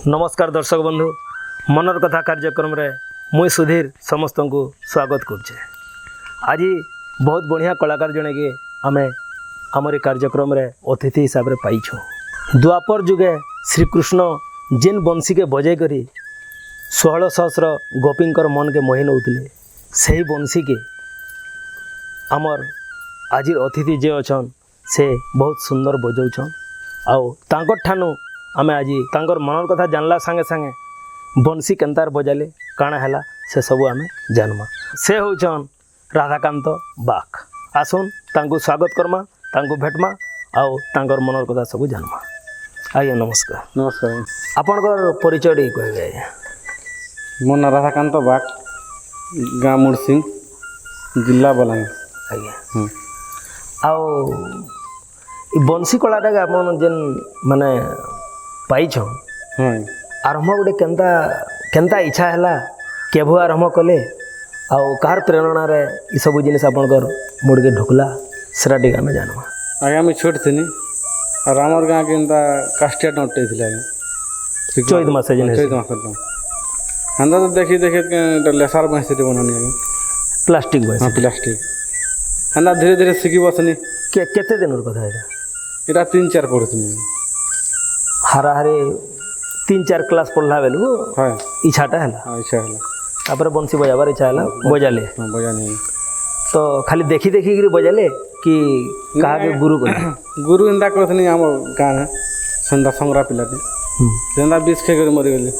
नमस्कार दर्शक बंधु मनर कथा कार्यक्रम रे मुई सुधीर समस्त को स्वागत करुचे। आज बहुत बढ़िया कलाकार जने के आम आमर कार्यक्रम रे अतिथि हिसाब से पाइछो। द्वापर जुगे श्रीकृष्ण जेन बंशी के बजे करी 16 सहस्र गोपींकर मन के मोहि नौथिले से बंशी के आमर आज अतिथि जे अछन से बहुत सुंदर बजाउछन। आउ तांकर ठानु आमे आज तांकर मनर कथा जानला संगे संगे बंशी केन्तार बजाले काଣା हैला से सबू आमे जानमा। से होचन राधाकांत बाग। आसुन तांको स्वागत करमा, तांको भेटमा आउ तांकर मनर कथा सबू जानमा। आज्ञा नमस्कार। नमस्कार। आपनकर परिचय डी कहबे? मो ना राधाकांत बाग, गाँव मुड़सिंह, जिला बलांगीर। आज्ञा आउ बंशी कलाटा के आपन जेन माने पाइछ आरंभ गोटे केन्ता केन्ता इच्छा है केभु आरंभ कले आउ कार प्रेरणा रे ई सब जिनिस आपनकर मुड़ के ढुकला सेरा टिका में जानवा। आगे मैं छोट थी और आमर गाँव के कास्टिया नटे थे चैत मास चैत मास हंदा तो देखी देखे लेसार बंशी बनानी आगे प्लास्टिक बंशी। हाँ प्लास्टिक हंदा धीरे धीरे शिखी बसनी। केते दिन कथा है इटा 3-4 पढ़ुनी हाराहारी 3-4 क्लास पढ़ला बेलू हाँ इच्छाटा है इच्छा है तापर बंशी बजाबार इच्छा है बजाले। हाँ बजानी तो खाली देखी देखी करी बजाले कि कहा के गुरु को गुरु एंता करथनी आम गाँव संदा संग्रा पिलाटे सेंदा बीस खे कर मरी गले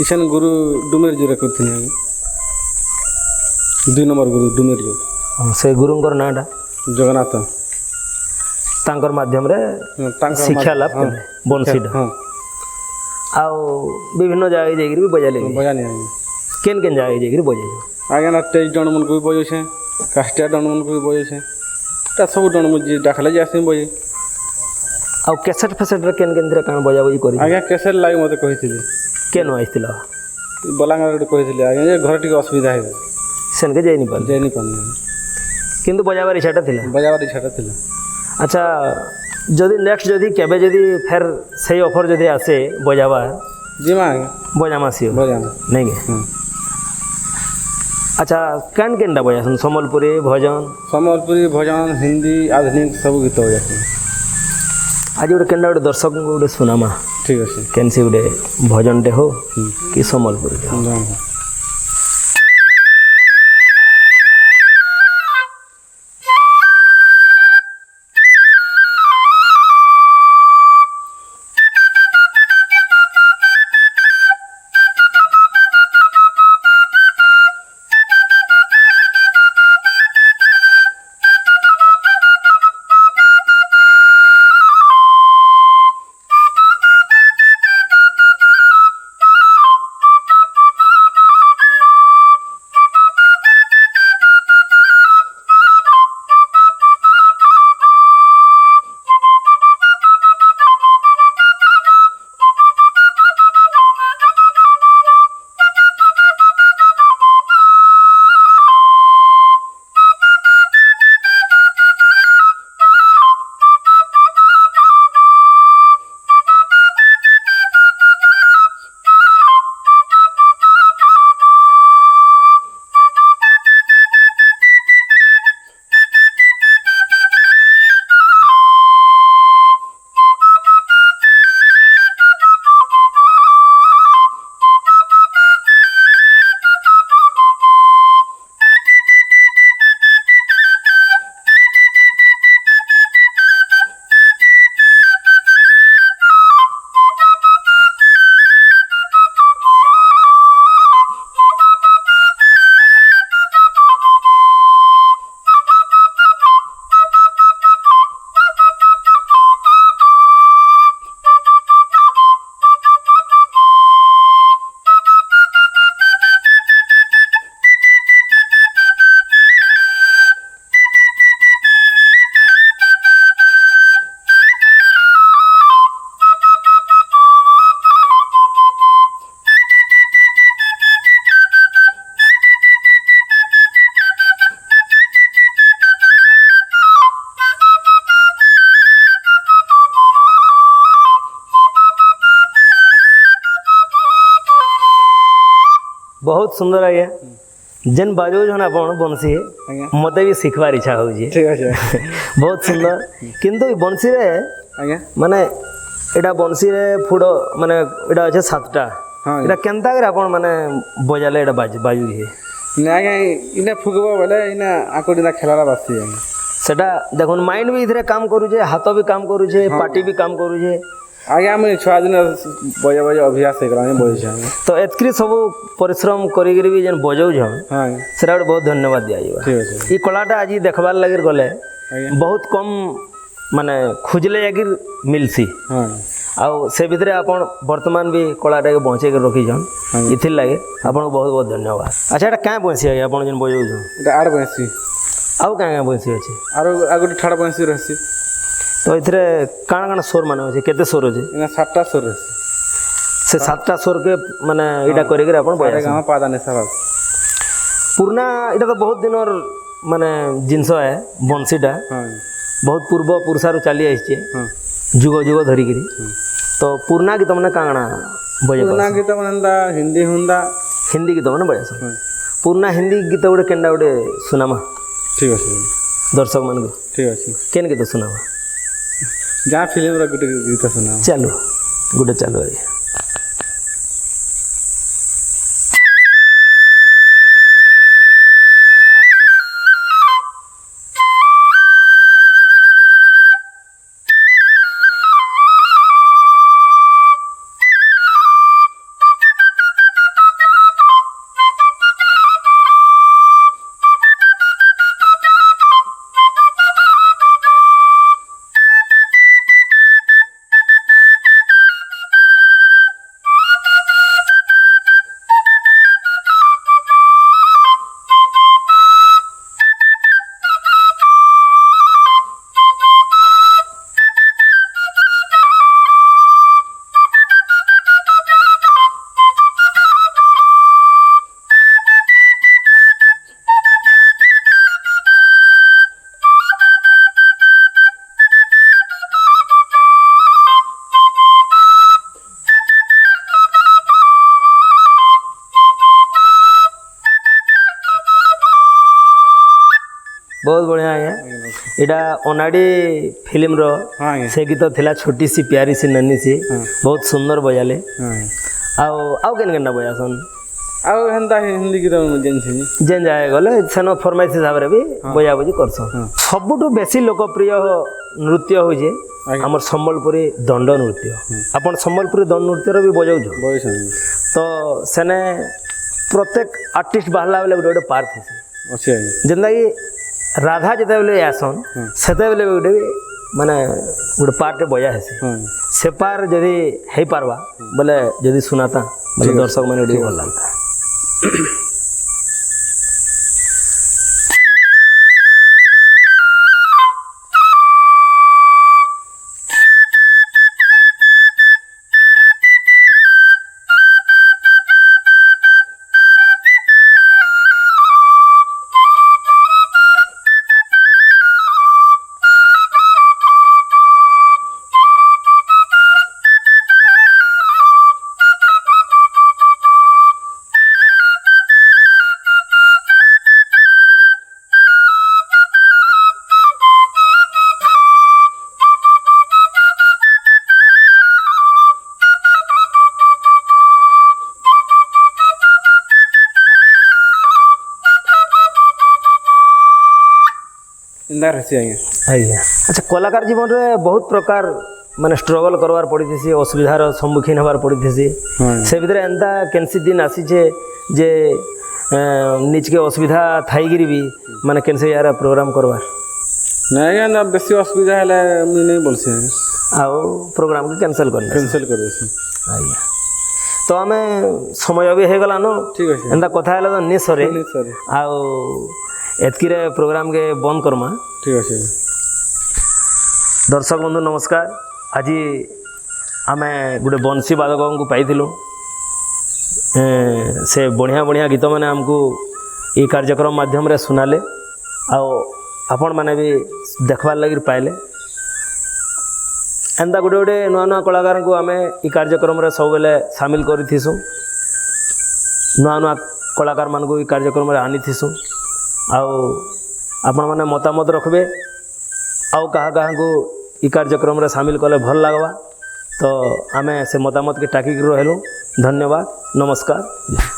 इसन गुरु डुमेर जोरे करथनी आगे 2 नंबर गुरु डुमेर जो से गुरुंकर नाटा जगन्नाथ तांकर माध्यम रे शिक्षा लाभ कले बंशीटा। हाँ आउ विभिन्न जगह जाकर भी बजाले बजानी आगे केन केन जगह जाकर बजे आगे ना 23 डन मन को भी बजे कास्टिया डन मन को भी बजे सब डन मुझे डाकले जासी बजे। आउ कैसेट फेसेट रे केन केन कान बजा बजी करी आगे कैसेट लागे मते कहिथिले केन आइथिला बलांगीर कहिथिले आगे जे घर टिके असुविधा है सेन के जाई नि पाल किंतु बजाबार इच्छाटा थिला बजाबार इच्छाटा थिला। अच्छा जदि नेक्स्ट जदि केबे जदि फेर सही ऑफर जदि आसे बजाबा जिमा बजामा सी बजामा नहीं के। अच्छा केन केनटा बजासन समलपुरी भजन हिंदी आधुनिक सब गीत हो जाते आज गोटे केनटा गोटे दर्शक गोटे सुनामा ठीक अच्छे केन से गोटे भजनटे हो कि समलपुरी हो। बहुत सुंदर आज्ञा जेन बाजौछन आपण बंसी आज्ञा मते भी शिखबार इच्छा होउछि ठीक अच्छे बहुत सुंदर किंतु बंसी रे आज्ञा माने एटा बंसी रे फुड माने एटा अछि 7टा हाँ एटा केनता करे आपण माने बजाले एटा बाजू हे ना आज्ञा इने फुकबो बोले इने आकोडिना खेलाला बासी आज्ञा सेटा देखुन माइंड भी इधरे काम करूछे हाथ भी काम करूछे पार्टी भी काम करूछे आज्ञा मुझे छुआ दिन बजे बजे अभ्यास हो गला बजे तो एतकरी सब परिश्रम करिगिरी भी जेन बजौछन हाँ सेटा गोटे बहुत धन्यवाद दिया ठीक अच्छे ई कलाटा आज देखबार लगे गले आज्ञा बहुत कम माने खोजले जागिर मिलसी हाँ आउ से भितरे आपण वर्तमान भी कलाटा के बंचे के रखीछन इथिर लागे आपण बहुत बहुत धन्यवाद अच्छा एटा क्या बंसी आज्ञा आपण जेन बजौछन এটা आड़ बंसी आउ क्या बंसी अछि आरो आगोटे ठाड़ बंसी रहसी तो इथरे काण काण स्वर माने अछि केते स्वर अछि इने 7टा सुर रहसी से 7टा स्वर के माने इटा करिके आपण सारे बजासन गाँव पादा ने सब पुरना इटा तो बहुत दिनर माने जिनस है बंसीटा हाँ बहुत पूर्व पुरुषारु चली आइछे हाँ जुग जुग धरिकिरी तो पुरना गीत मैंने कांगना बजे पुराना गीत मनंदा हिंदी हुंदा हिंदी गीत मैंने बजास हाँ पुरना हिंदी गीत गोटे केनटा गोटे सुनामा ठीक अच्छे दर्शक मान को ठीक अच्छे केन गीत सुनामा जहाँ फिल्म रा गुटे गीत सुना चलो गोटे चलो आज्ञा बहुत बढ़िया आज्ञा इटा अनाड़ी फिल्म रो हाँ आज्ञा से गीत थिला छोटी सी प्यारी सी नन्ही सी बहुत सुंदर बजाले हाँ आउ केन केनटा बजासन आउ हेंता हिंदी गीत जेन छी जेन जाए गले सेनो फरमाइश हिसाब रे भी बजा बजी करसन सबुठु बेसी लोकप्रिय नृत्य होजे हमर संबलपुरी दंड नृत्य अपन संबलपुरी दंड नृत्य रो भी बजाउ छ बयस तो सेने प्रत्येक आर्टिस्ट बाहला बेले गोटे पार्ट है अच्छे जेनता कि राधा जिते बेले आसन सेते बेले गोटे माने गोटे पार्ट बजा है हाँ से पार जदि है पारवा बोले जदि सुनाता बोले दर्शक मैंने भल लगता इंदा रहसी आज्ञा आज्ञा अच्छा कलाकार जीवन रे बहुत प्रकार माने स्ट्रगल करवार पड़ीथी असुविधार सम्मुखीन हबार पड़ीथी हाँ से भितर एंता केनसी दिन आसीचे जे निज के असुविधा थाईगिरी भी माने केनसे यार प्रोग्राम करवार नहीं आज्ञा बेसी असुविधा है मुझे नहीं बोलसी आओ प्रोग्राम के कैंसिल करना कैंसिल कर देसी आज्ञा तो आमे समय भी हो गला नो ठीक है एंता कथा है तो नहीं सरे नहीं सर आओ एतकी रे प्रोग्राम के बंद करमा ठीक है दर्शक बंधु नमस्कार आज आमे गोटे बंशी बादक को पाइलु से बढ़िया बढ़िया गीत मैंने आमको ये कार्यक्रम माध्यम रे सुनाले आपण मैंने भी देखबार लगी पाइले एंता गोटे गोटे नुआ नुआ कलाकार को आम ये कार्यक्रम रे सब बेले सामिल करूँ नुआ नुआ कलाकार मान को कार्यक्रम में आनीथिसु आउ आपण मैंने मतामत रखबे आउ कहा कहा को ई कार्यक्रम में सामिल कले भल लगवा तो आमे से मतामत के टाकी रहलु। धन्यवाद, नमस्कार।